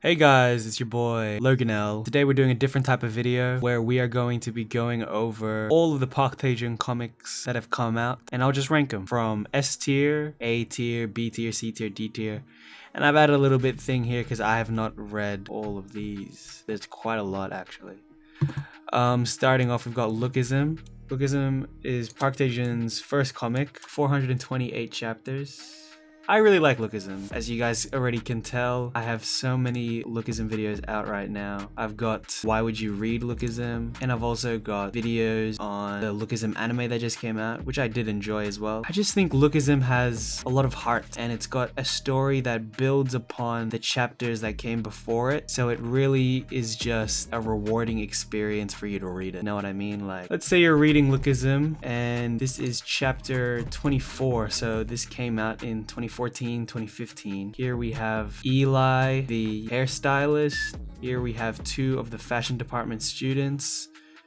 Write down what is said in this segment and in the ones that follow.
Hey guys, it's your boy Loganel. Today we're doing a different type of video where we are going to be going over all of the Park Tae Jun comics that have come out, and I'll just rank them from S tier, A tier, B tier, C tier, D tier. And I've added a little bit thing here because I have not read all of these. There's quite a lot actually. Starting off, we've got Lookism. Lookism is Park Tae Jun's first comic, 428 chapters. I really like Lookism. As you guys already can tell, I have so many Lookism videos out right now. I've got Why Would You Read Lookism, and I've also got videos on the Lookism anime that just came out, which I did enjoy as well. I just think Lookism has a lot of heart, and it's got a story that builds upon the chapters that came before it, so it really is just a rewarding experience for you to read it. Know what I mean? Like, let's say you're reading Lookism, and this is chapter 24, so this came out in 2014, 2015. Here we have Eli, the hairstylist. Here we have two of the fashion department students,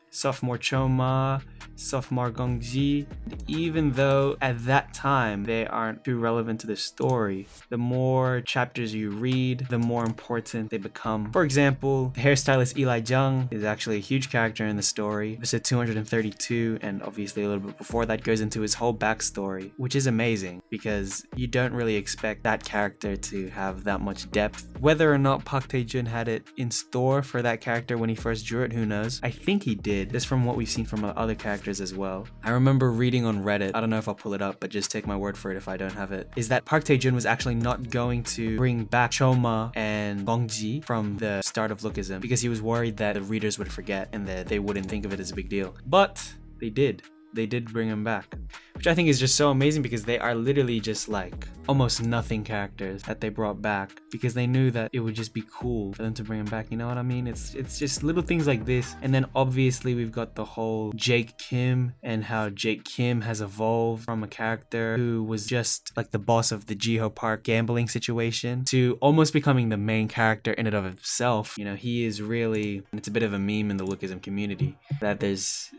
sophomore Choma, sophomore Gongji. Even though at that time they aren't too relevant to the story, the more chapters you read, the more important they become. For example, the hairstylist Eli Jung is actually a huge character in the story. Episode 232, and obviously a little bit before that, goes into his whole backstory, which is amazing because you don't really expect that character to have that much depth. Whether or not Park Tae Jun had it in store for that character when he first drew it, who knows? I think he did, just from what we've seen from other characters as well. I remember reading on Reddit, I don't know if I'll pull it up, but just take my word for it if I don't have it, is that Park Tae Jun was actually not going to bring back Choma and Gongji from the start of Lookism because he was worried that the readers would forget and that they wouldn't think of it as a big deal. But they did. They did bring him back, which I think is just so amazing because they are literally just like almost nothing characters that they brought back because they knew that it would just be cool for them to bring him back. You know what I mean? It's just little things like this. And then obviously we've got the whole Jake Kim and how Jake Kim has evolved from a character who was just like the boss of the Jiho Park gambling situation to almost becoming the main character in and of himself. You know, he is really, it's a bit of a meme in the Lookism community that it's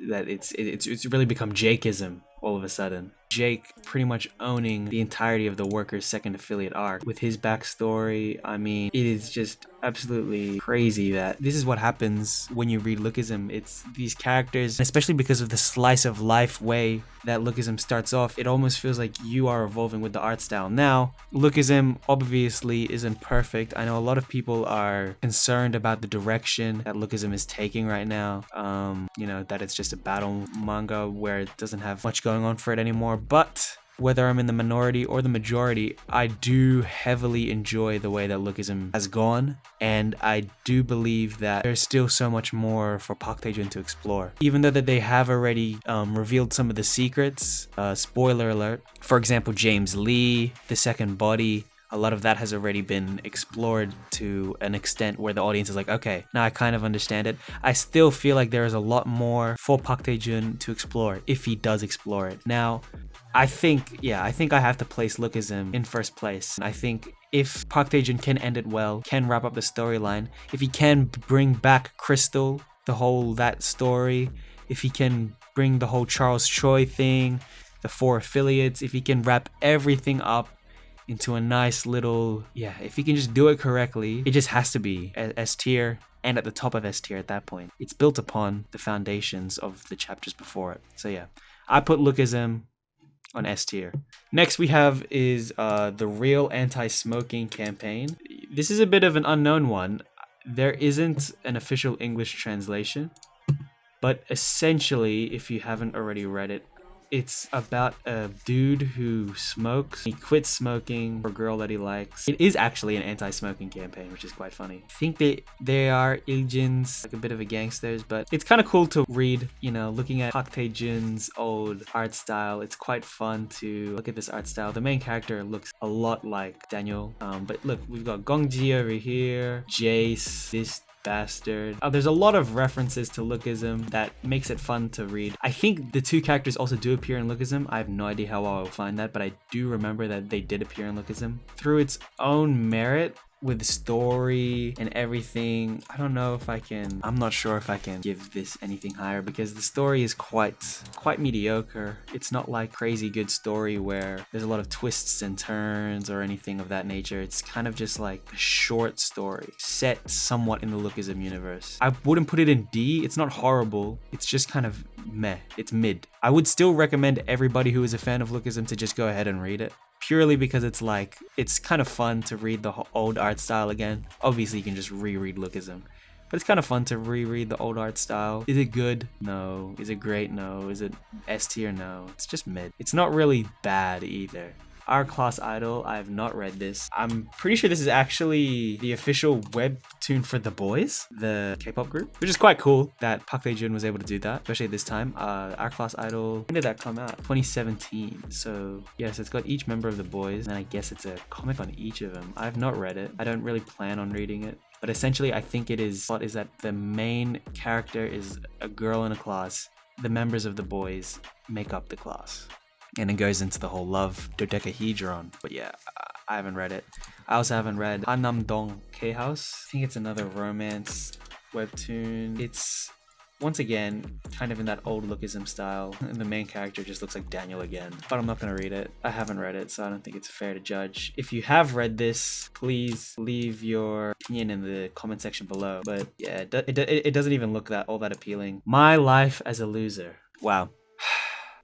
really become Jakeism all of a sudden. Jake pretty much owning the entirety of the Workers' second affiliate arc with his backstory. I mean, it is just absolutely crazy that this is what happens when you read Lookism. It's these characters, especially because of the slice of life way that Lookism starts off, it almost feels like you are evolving with the art style. Now, Lookism obviously isn't perfect. I know a lot of people are concerned about the direction that Lookism is taking right now. You know, that it's just a battle manga where it doesn't have much going on for it anymore. But whether I'm in the minority or the majority, I do heavily enjoy the way that Lookism has gone, and I do believe that there's still so much more for Park Tae Jun to explore. Even though that they have already revealed some of the secrets, spoiler alert, for example, James Lee, the second body, a lot of that has already been explored to an extent where the audience is like, okay, now I kind of understand it. I still feel like there is a lot more for Park Tae Jun to explore if he does explore it. Now, I think I have to place Lookism in first place. I think if Park Tae Jun can end it well, can wrap up the storyline, if he can bring back Crystal, that story, if he can bring the whole Charles Choi thing, the 4 affiliates, if he can wrap everything up into a nice little, if he can just do it correctly, it just has to be S tier and at the top of S tier at that point. It's built upon the foundations of the chapters before it. So yeah, I put Lookism on S tier. Next we have is the Real Anti-Smoking campaign. This is a bit of an unknown one. There isn't an official English translation, but essentially, if you haven't already read it, it's about a dude who smokes. He quits smoking for a girl that he likes. It is actually an anti-smoking campaign, which is quite funny. I think they are Iljins, like a bit of a gangsters, but it's kind of cool to read, you know, looking at Park Tae Jun's old art style. It's quite fun to look at this art style. The main character looks a lot like Daniel, but look, we've got Gongji over here, Jace, this bastard. There's a lot of references to Lookism that makes it fun to read. I think the 2 characters also do appear in Lookism. I have no idea how I will find that, but I do remember that they did appear in Lookism. Through its own merit, with the story and everything, I don't know if I'm not sure if I can give this anything higher because the story is quite mediocre. It's not like crazy good story where there's a lot of twists and turns or anything of that nature. It's kind of just like a short story set somewhat in the Lookism universe. I wouldn't put it in D. It's not horrible. It's just kind of meh. It's mid. I would still recommend everybody who is a fan of Lookism to just go ahead and read it. Purely because it's kind of fun to read the old art style again. Obviously you can just reread Lookism, but it's kind of fun to reread the old art style. Is it good? No. Is it great? No. Is it S tier? No. It's just mid. It's not really bad either. Our Class Idol, I have not read this. I'm pretty sure this is actually the official webtoon for The Boys, the K-pop group, which is quite cool that Park Tae Jun was able to do that, especially this time. Our Class Idol, when did that come out? 2017. So yes, it's got each member of The Boys, and I guess it's a comic on each of them. I have not read it. I don't really plan on reading it. But essentially, I think what is that the main character is a girl in a class. The members of The Boys make up the class. And it goes into the whole love dodecahedron. But yeah, I haven't read it. I also haven't read Hannamdong K-House. I think it's another romance webtoon. It's, once again, kind of in that old Lookism style. And the main character just looks like Daniel again. But I'm not going to read it. I haven't read it, so I don't think it's fair to judge. If you have read this, please leave your opinion in the comment section below. But yeah, it doesn't even look all that appealing. My Life as a Loser. Wow.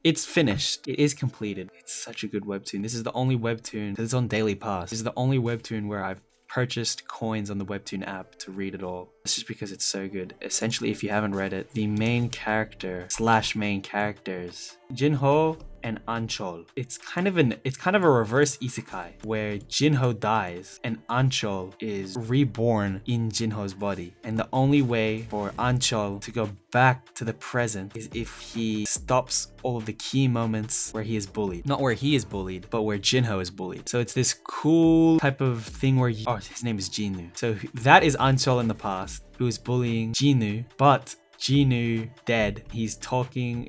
It's finished. It is completed. It's such a good webtoon. This is the only webtoon that's on Daily Pass. This is the only webtoon where I've purchased coins on the Webtoon app to read it all. It's just because it's so good. Essentially, if you haven't read it, the main character / main characters, Jinho and Anchol. It's kind of a reverse isekai where Jinho dies and Anchol is reborn in Jinho's body. And the only way for Anchol to go back to the present is if he stops all of the key moments where he is bullied. Not where he is bullied, but where Jinho is bullied. So it's this cool type of thing where his name is Jinu. So that is Anchol in the past who is bullying Jinu, but Jinu dead. He's talking,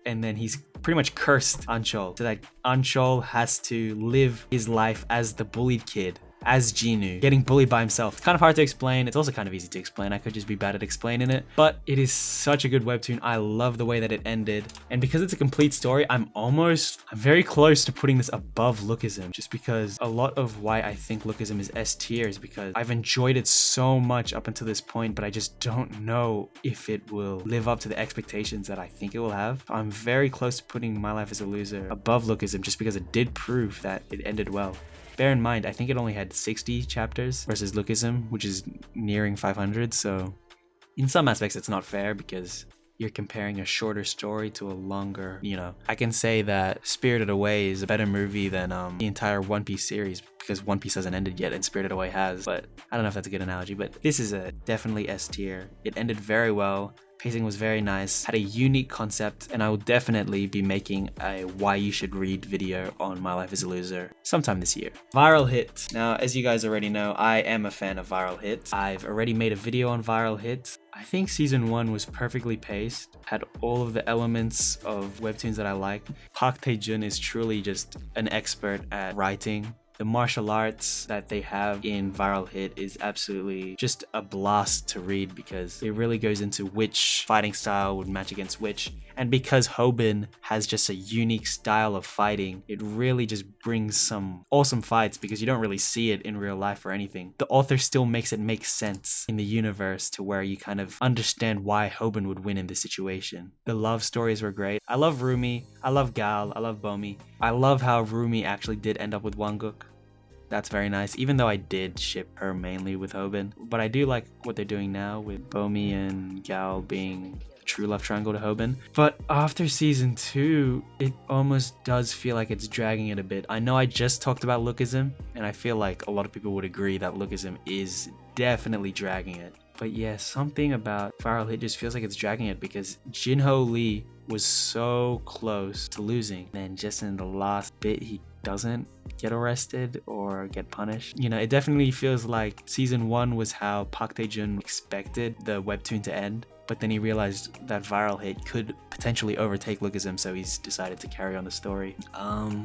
and then he's pretty much cursed Anchol, so that Anchol has to live his life as the bullied kid, as Jinu, getting bullied by himself. It's kind of hard to explain. It's also kind of easy to explain. I could just be bad at explaining it, but it is such a good webtoon. I love the way that it ended. And because it's a complete story, I'm very close to putting this above Lookism, just because a lot of why I think Lookism is S tier is because I've enjoyed it so much up until this point, but I just don't know if it will live up to the expectations that I think it will have. I'm very close to putting My Life as a Loser above Lookism, just because it did prove that it ended well. Bear in mind, I think it only had 60 chapters versus Lookism, which is nearing 500. So in some aspects, it's not fair because you're comparing a shorter story to a longer, I can say that Spirited Away is a better movie than the entire One Piece series because One Piece hasn't ended yet and Spirited Away has. But I don't know if that's a good analogy, but this is definitely S tier. It ended very well. Pacing was very nice, had a unique concept, and I will definitely be making a why you should read video on My Life as a Loser sometime this year. Viral Hit. Now, as you guys already know, I am a fan of Viral Hit. I've already made a video on Viral Hit. I think season 1 was perfectly paced, had all of the elements of webtoons that I like. Park Tae Jun is truly just an expert at writing. The martial arts that they have in Viral Hit is absolutely just a blast to read because it really goes into which fighting style would match against which. And because Hobin has just a unique style of fighting, it really just brings some awesome fights because you don't really see it in real life or anything. The author still makes it make sense in the universe to where you kind of understand why Hobin would win in this situation. The love stories were great. I love Rumi, I love Gal, I love Bomi. I love how Rumi actually did end up with Wanguk. That's very nice, even though I did ship her mainly with Hobin. But I do like what they're doing now with Bomi and Gal being a true love triangle to Hobin. But after season 2, it almost does feel like it's dragging it a bit. I know I just talked about Lookism, and I feel like a lot of people would agree that Lookism is definitely dragging it. But yeah, something about Viral Hit just feels like it's dragging it because Jinho Lee was so close to losing. And just in the last bit, he doesn't get arrested or get punished. You know, it definitely feels like season 1 was how Park Tae Jun expected the webtoon to end, but then he realized that Viral Hit could potentially overtake Lookism, so he's decided to carry on the story.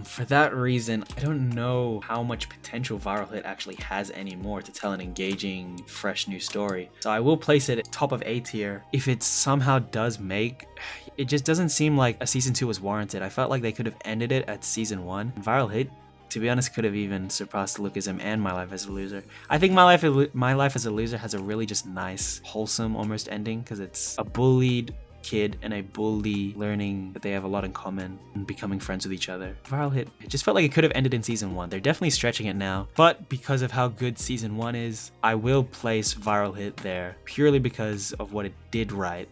For that reason, I don't know how much potential Viral Hit actually has anymore to tell an engaging, fresh new story. So I will place it at top of A tier. If it somehow does make, it just doesn't seem like a season 2 was warranted. I felt like they could have ended it at season 1. Viral Hit, to be honest, could have even surpassed Lookism and My Life as a Loser. I think My Life as a Loser has a really just nice, wholesome almost ending, because it's a bullied kid and a bully learning that they have a lot in common and becoming friends with each other. Viral Hit, it just felt like it could have ended in season 1. They're definitely stretching it now, but because of how good season 1 is, I will place Viral Hit there purely because of what it did right.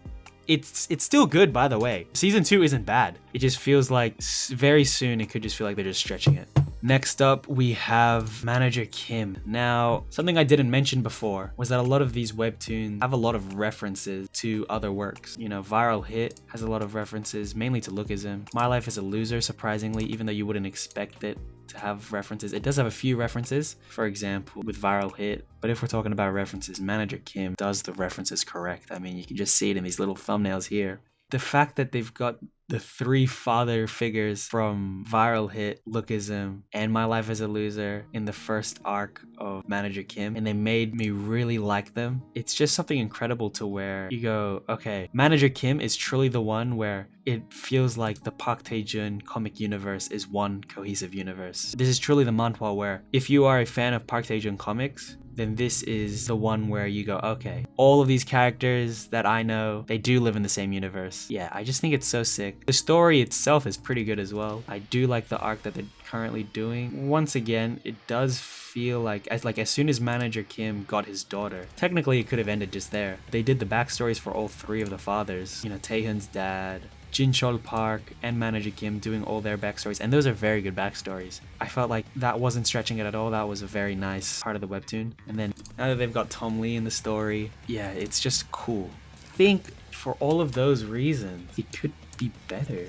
It's still good, by the way. Season 2 isn't bad. It just feels like very soon it could just feel like they're just stretching it. Next up, we have Manager Kim. Now, something I didn't mention before was that a lot of these webtoons have a lot of references to other works. You know, Viral Hit has a lot of references, mainly to Lookism. My Life as a Loser, surprisingly, even though you wouldn't expect it to have references, it does have a few references, for example, with Viral Hit. But if we're talking about references, Manager Kim does the references correct. I mean, you can just see it in these little thumbnails here. The fact that they've got the 3 father figures from Viral Hit, Lookism, and My Life as a Loser in the first arc of Manager Kim, and they made me really like them. It's just something incredible to where you go, okay, Manager Kim is truly the one where it feels like the Park Tae Jun comic universe is one cohesive universe. This is truly the manhwa where if you are a fan of Park Tae Jun comics, then this is the one where you go, okay, all of these characters that I know, they do live in the same universe. Yeah, I just think it's so sick. The story itself is pretty good as well. I do like the arc that they're currently doing. Once again, it does feel like as soon as Manager Kim got his daughter, technically it could have ended just there. They did the backstories for all 3 of the fathers. You know, Taehyun's dad, Jinchol Park, and Manager Kim doing all their backstories, and those are very good backstories. I felt like that wasn't stretching it at all. That was a very nice part of the webtoon. And then now that they've got Tom Lee in the story, yeah, it's just cool. I think for all of those reasons, it could be better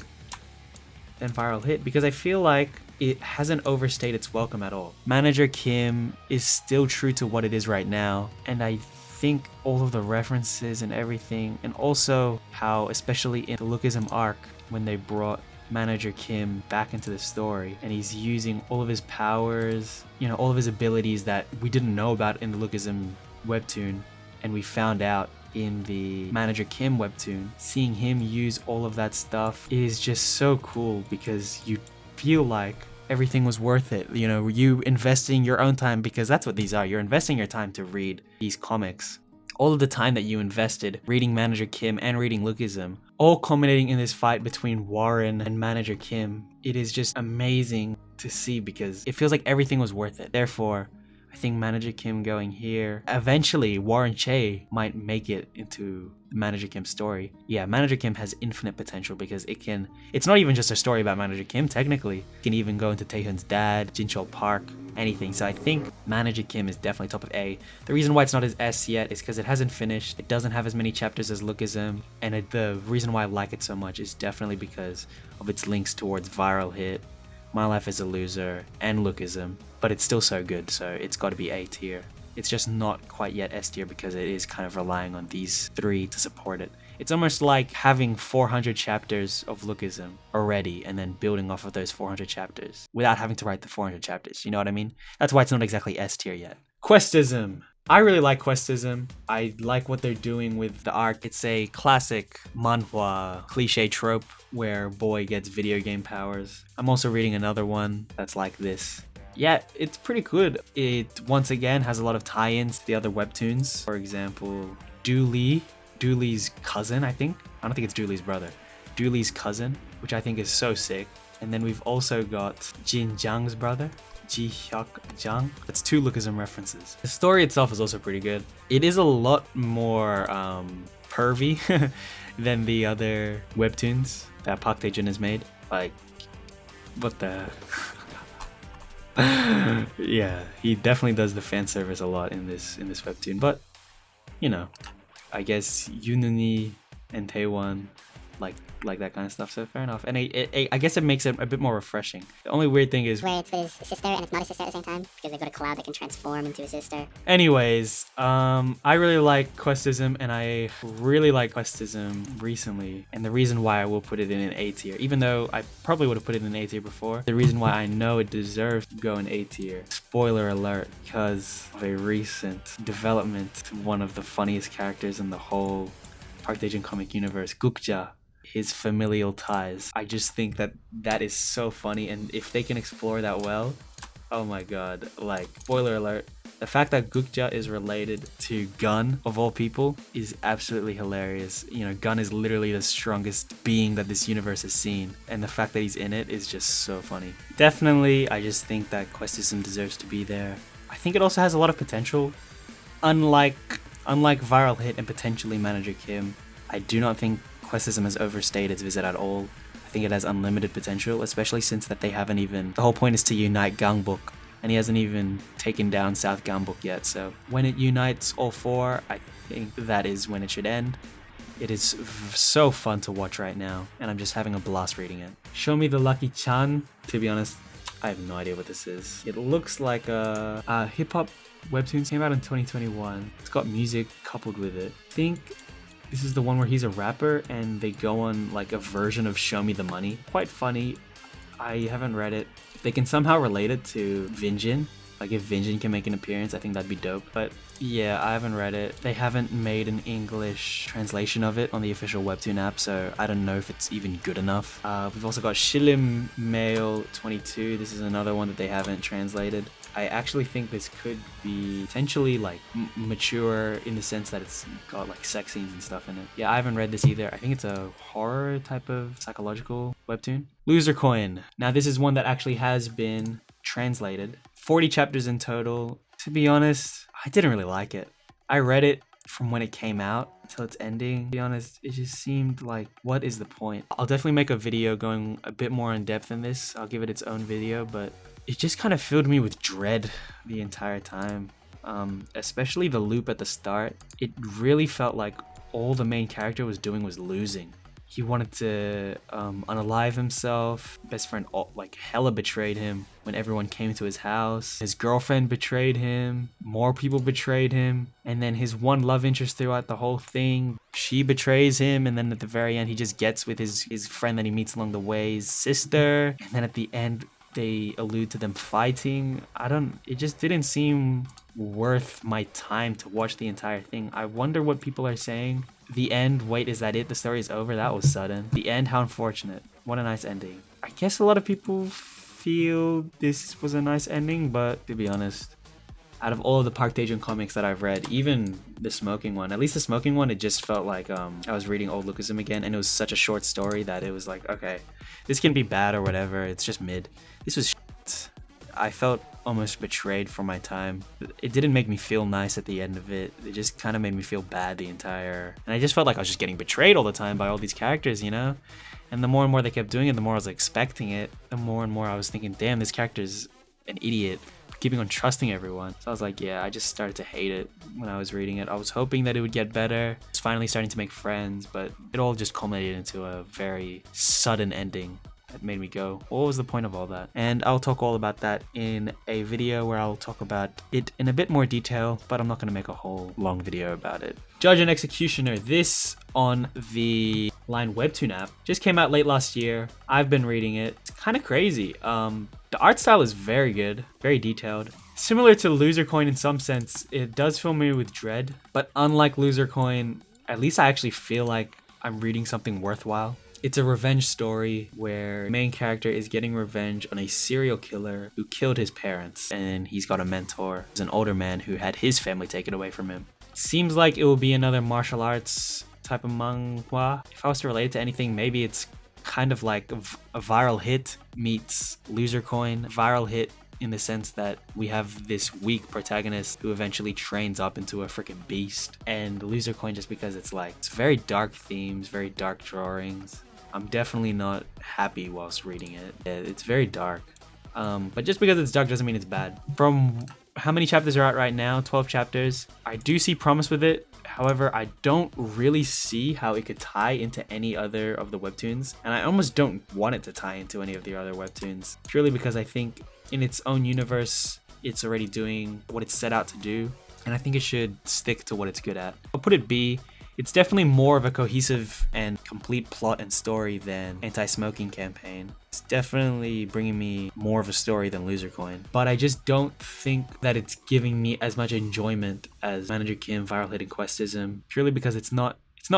than Viral Hit, because I feel like it hasn't overstayed its welcome at all. Manager Kim is still true to what it is right now, and I think all of the references and everything, and also how, especially in the Lookism arc, when they brought Manager Kim back into the story and he's using all of his powers, you know, all of his abilities that we didn't know about in the Lookism webtoon, and we found out in the Manager Kim webtoon. Seeing him use all of that stuff is just so cool, because you feel like everything was worth it. You know, you investing your own time, because that's what these are. You're investing your time to read these comics. All of the time that you invested reading Manager Kim and reading Lookism, all culminating in this fight between Warren and Manager Kim. It is just amazing to see, because it feels like everything was worth it. Therefore, I think Manager Kim going here, eventually Warren Che might make it into the Manager Kim story. Yeah, Manager Kim has infinite potential, because it's not even just a story about Manager Kim, technically. It can even go into Taehyun's dad, Jinchol Park, anything. So I think Manager Kim is definitely top of A. The reason why it's not as S yet is because it hasn't finished. It doesn't have as many chapters as Lookism, and the reason why I like it so much is definitely because of its links towards Viral Hit, My Life as a Loser, and Lookism. But it's still so good, so it's got to be A tier. It's just not quite yet S tier, because it is kind of relying on these 3 to support it. It's almost like having 400 chapters of Lookism already and then building off of those 400 chapters without having to write the 400 chapters, you know what I mean? That's why it's not exactly S tier yet. Questism. I really like Questism. I like what they're doing with the arc. It's a classic manhwa cliche trope where boy gets video game powers. I'm also reading another one that's like this. Yeah, it's pretty good. It once again has a lot of tie-ins to the other webtoons. For example, Dooley's cousin, I think. I don't think it's Dooley's brother. Dooley's cousin, which I think is so sick. And then we've also got Jin Jang's brother, Ji Hyuk Jang. That's 2 Lookism references. The story itself is also pretty good. It is a lot more pervy than the other webtoons that Park Tae Jun has made. Like, what the... Yeah, he definitely does the fan service a lot in this webtoon, but you know, I guess Yoonuni and Taewon like that kind of stuff. So fair enough. And I guess it makes it a bit more refreshing. The only weird thing is where it's with his sister and it's not his sister at the same time because they've got a cloud that can transform into his sister. Anyways, I really like Questism, and I really like Questism recently. And the reason why I will put it in an A tier, even though I probably would have put it in an A tier before, the reason why I know it deserves to go in A tier, spoiler alert, because of a recent development to one of the funniest characters in the whole Park Tae Jun comic universe, lejJA. His familial ties. I just think that that is so funny, and if they can explore that well, oh my god, like, spoiler alert, the fact that lejJA is related to Gun, of all people, is absolutely hilarious. You know, Gun is literally the strongest being that this universe has seen, and the fact that he's in it is just so funny. Definitely, I just think that Questism deserves to be there. I think it also has a lot of potential. Unlike Viral Hit and potentially Manager Kim, I do not think Questism has overstayed its visit at all. I think it has unlimited potential, especially since that they haven't even... The whole point is to unite Gangbuk, and he hasn't even taken down South Gangbuk yet, so when it unites all four, I think that is when it should end. It is so fun to watch right now, and I'm just having a blast reading it. Show me the Lucky Chan. To be honest, I have no idea what this is. It looks like a hip-hop webtoon. Came out in 2021. It's got music coupled with it. I think this is the one where he's a rapper and they go on like a version of Show Me the Money. Quite funny. I haven't read it. If they can somehow relate it to Vinjin, like if Vinjin can make an appearance, I think that'd be dope. But yeah, I haven't read it. They haven't made an English translation of it on the official webtoon app, so I don't know if it's even good enough. We've also got Sillim Male 22. This is another one that they haven't translated. I actually think this could be potentially like mature in the sense that it's got like sex scenes and stuff in it. Yeah, I haven't read this either. I think it's a horror type of psychological webtoon. Loser Coin. Now this is one that actually has been translated. 40 chapters in total. To be honest, I didn't really like it. I read it from when it came out until its ending. To be honest, it just seemed like, what is the point? I'll definitely make a video going a bit more in depth in this. I'll give it its own video, but it just kind of filled me with dread the entire time. Especially the loop at the start. It really felt like all the main character was doing was losing. He wanted to unalive himself. Best friend like hella betrayed him when everyone came to his house. His girlfriend betrayed him. More people betrayed him. And then his one love interest throughout the whole thing, she betrays him. And then at the very end, he just gets with his friend that he meets along the way, his sister. And then at the end, they allude to them fighting. It just didn't seem worth my time to watch the entire thing. I wonder what people are saying. The end, wait, is that it? The story is over? That was sudden. The end, how unfortunate. What a nice ending. I guess a lot of people feel this was a nice ending, but to be honest, out of all of the Park Tae Jun comics that I've read, even the Smoking one, at least the Smoking one, it just felt like I was reading old Lookism again, and it was such a short story that it was like, okay, this can be bad or whatever, it's just mid. This was shit. I felt almost betrayed for my time. It didn't make me feel nice at the end of it. It just kind of made me feel bad the entire... And I just felt like I was just getting betrayed all the time by all these characters, you know? And the more and more they kept doing it, the more I was expecting it. The more and more I was thinking, damn, this character's an idiot. Keeping on trusting everyone. So I was like, yeah, I just started to hate it when I was reading it. I was hoping that it would get better. I was finally starting to make friends, but it all just culminated into a very sudden ending. That made me go, what was the point of all that? And I'll talk all about that in a video where I'll talk about it in a bit more detail, but I'm not going to make a whole long video about it. Judge and Executioner, this on the Line Webtoon app, just came out late last year. I've been reading it. It's kind of crazy. The art style is very good, very detailed. Similar to Loser Coin in some sense, it does fill me with dread, but unlike Loser Coin, at least I actually feel like I'm reading something worthwhile. It's a revenge story where the main character is getting revenge on a serial killer who killed his parents, and he's got a mentor. He's an older man who had his family taken away from him. It seems like it will be another martial arts type of manga. If I was to relate it to anything, maybe it's kind of like a Viral Hit meets Loser Coin. Viral Hit in the sense that we have this weak protagonist who eventually trains up into a freaking beast, and Loser Coin just because it's very dark themes, very dark drawings. I'm definitely not happy whilst reading it. It's very dark, but just because it's dark doesn't mean it's bad. From how many chapters are out right now? 12 chapters. I do see promise with it. However, I don't really see how it could tie into any other of the webtoons, and I almost don't want it to tie into any of the other webtoons, purely because I think in its own universe, it's already doing what it's set out to do, and I think it should stick to what it's good at. I'll put it B. It's definitely more of a cohesive and complete plot and story than Antismoking campaign. It's definitely bringing me more of a story than Loser Coin, but I just don't think that it's giving me as much enjoyment as Manager Kim, Viral Hit, and Questism, purely because it's not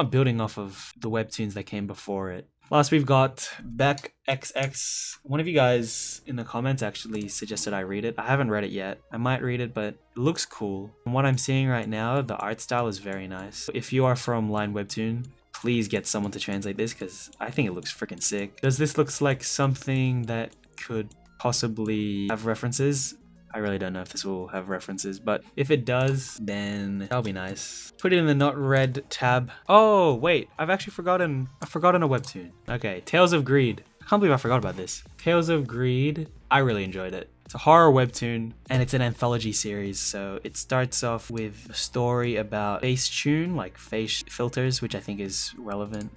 building off of the webtoons that came before it. Last, we've got Baek XX. One of you guys in the comments actually suggested I read it. I haven't read it yet. I might read it, but it looks cool. From what I'm seeing right now, the art style is very nice. If you are from Line Webtoon, please get someone to translate this because I think it looks freaking sick. Does this look like something that could possibly have references? I really don't know if this will have references, but if it does, then that'll be nice. Put it in the not read tab. Oh, wait, I've forgotten a webtoon. Okay, Tales of Greed. I can't believe I forgot about this. Tales of Greed, I really enjoyed it. It's a horror webtoon, and it's an anthology series, so it starts off with a story about face tune, like face filters, which I think is relevant.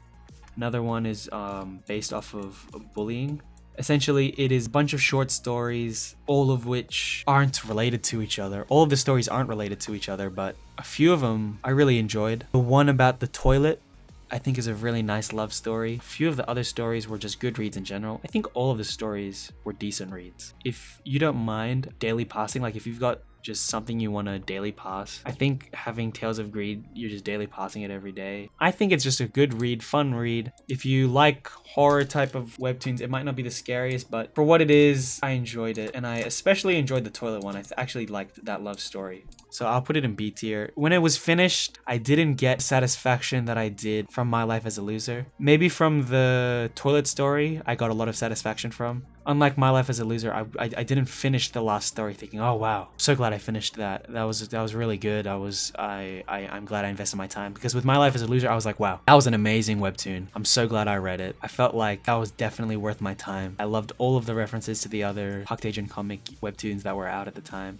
Another one is based off of bullying. Essentially, it is a bunch of short stories, all of which aren't related to each other. All of the stories aren't related to each other, but a few of them I really enjoyed. The one about the toilet, I think, is a really nice love story. A few of the other stories were just good reads in general. I think all of the stories were decent reads. If you don't mind daily passing, like if you've got just something you want to daily pass, I think having Tales of Greed, you're just daily passing it every day. I think it's just a good read, fun read. If you like horror type of webtoons, it might not be the scariest, but for what it is, I enjoyed it. And I especially enjoyed the toilet one. I actually liked that love story. So I'll put it in B tier. When it was finished, I didn't get satisfaction that I did from My Life as a Loser. Maybe from the toilet story, I got a lot of satisfaction from. Unlike My Life as a Loser, I didn't finish the last story thinking, oh wow, I'm so glad I finished that. That was really good. I'm glad I invested my time, because with My Life as a Loser, I was like, wow, that was an amazing webtoon. I'm so glad I read it. I felt like that was definitely worth my time. I loved all of the references to the other Park Tae Jun comic webtoons that were out at the time.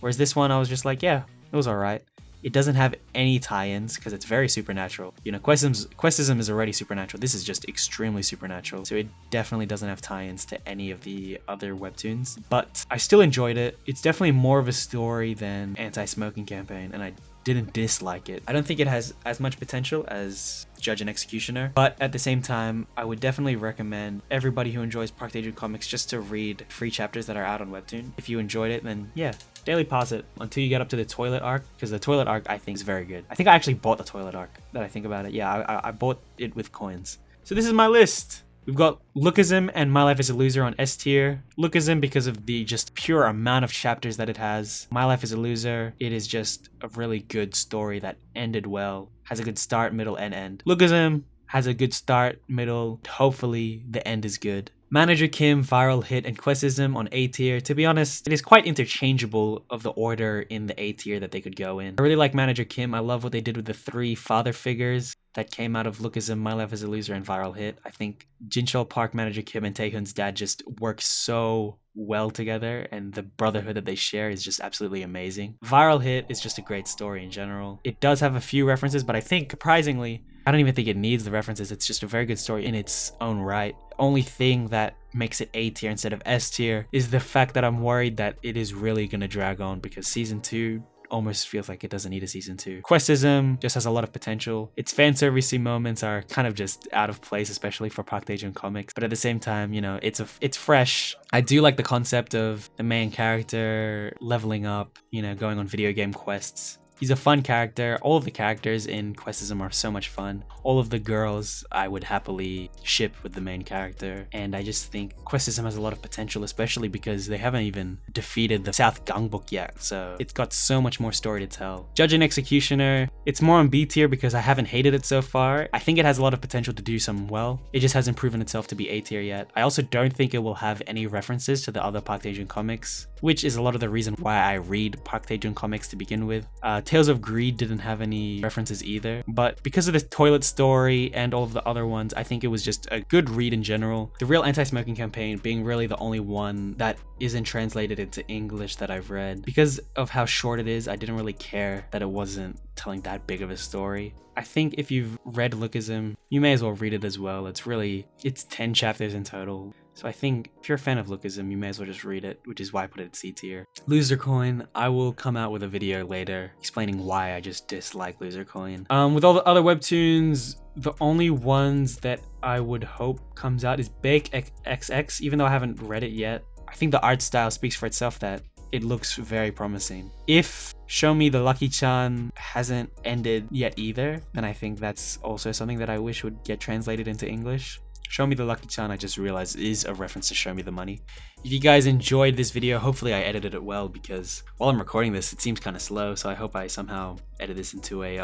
Whereas this one, I was just like, yeah, it was alright. It doesn't have any tie-ins because it's very supernatural. You know, Questism is already supernatural. This is just extremely supernatural. So it definitely doesn't have tie-ins to any of the other webtoons. But I still enjoyed it. It's definitely more of a story than Antismoking campaign, and I didn't dislike it. I don't think it has as much potential as Judge and Executioner, but at the same time, I would definitely recommend everybody who enjoys Park Tae Jun comics just to read free chapters that are out on Webtoon. If you enjoyed it, then yeah, daily pause it until you get up to the toilet arc, because the toilet arc I think is very good. I think I actually bought the toilet arc, that I think about it. Yeah, I bought it with coins. So this is my list. We've got Lookism and My Life as a Loser on S tier. Lookism because of the just pure amount of chapters that it has. My Life as a Loser, it is just a really good story that ended well. Has a good start, middle, and end. Lookism has a good start, middle, hopefully the end is good. Manager Kim, Viral Hit, and Questism on A tier. To be honest, it is quite interchangeable of the order in the A tier that they could go in. I really like Manager Kim. I love what they did with the 3 father figures that came out of Lookism, My Life as a Loser, and Viral Hit. I think Jinchul Park, Manager Kim, and Taehyun's dad just work so well together, and the brotherhood that they share is just absolutely amazing. Viral Hit is just a great story in general. It does have a few references, but I think, surprisingly, I don't even think it needs the references. It's just a very good story in its own right. Only thing that makes it A tier instead of S tier is the fact that I'm worried that it is really gonna drag on, because season 2 almost feels like it doesn't need a season 2. Questism just has a lot of potential. Its fan servicey moments are kind of just out of place, especially for Park Tae Jun comics. But at the same time, you know, it's fresh. I do like the concept of the main character leveling up, you know, going on video game quests. He's a fun character. All of the characters in Questism are so much fun. All of the girls I would happily ship with the main character. And I just think Questism has a lot of potential, especially because they haven't even defeated the South Gangbok yet. So it's got so much more story to tell. Judge and Executioner, it's more on B tier because I haven't hated it so far. I think it has a lot of potential to do some well. It just hasn't proven itself to be A tier yet. I also don't think it will have any references to the other Park Tae Jun comics. which is a lot of the reason why I read Park Tae Jun comics to begin with. Tales of Greed didn't have any references either, but because of the toilet story and all of the other ones, I think it was just a good read in general. The Real Anti-Smoking Campaign being really the only one that isn't translated into English that I've read. Because of how short it is, I didn't really care that it wasn't telling that big of a story. I think if you've read Lookism, you may as well read it as well. It's 10 chapters in total. So I think if you're a fan of Lookism, you may as well just read it, which is why I put it at C tier. Loser Coin, I will come out with a video later explaining why I just dislike Loser Coin. With all the other webtoons, the only ones that I would hope comes out is Baek XX, even though I haven't read it yet. I think the art style speaks for itself that it looks very promising. If Show Me the Lucky-chan hasn't ended yet either, then I think that's also something that I wish would get translated into English. Show Me the Lucky-chan, I just realized, is a reference to Show Me the Money. If you guys enjoyed this video, hopefully I edited it well, because while I'm recording this, it seems kind of slow, so I hope I somehow edit this into a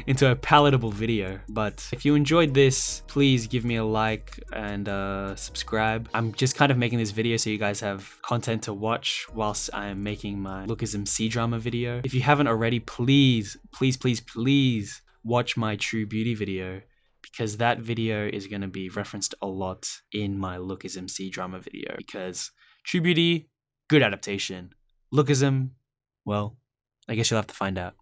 into a palatable video. But if you enjoyed this, please give me a like and subscribe. I'm just kind of making this video so you guys have content to watch whilst I'm making my Lookism C-drama video. If you haven't already, please watch my True Beauty video, because that video is going to be referenced a lot in my Lookism C-drama video, because True Beauty, good adaptation. Lookism, well, I guess you'll have to find out.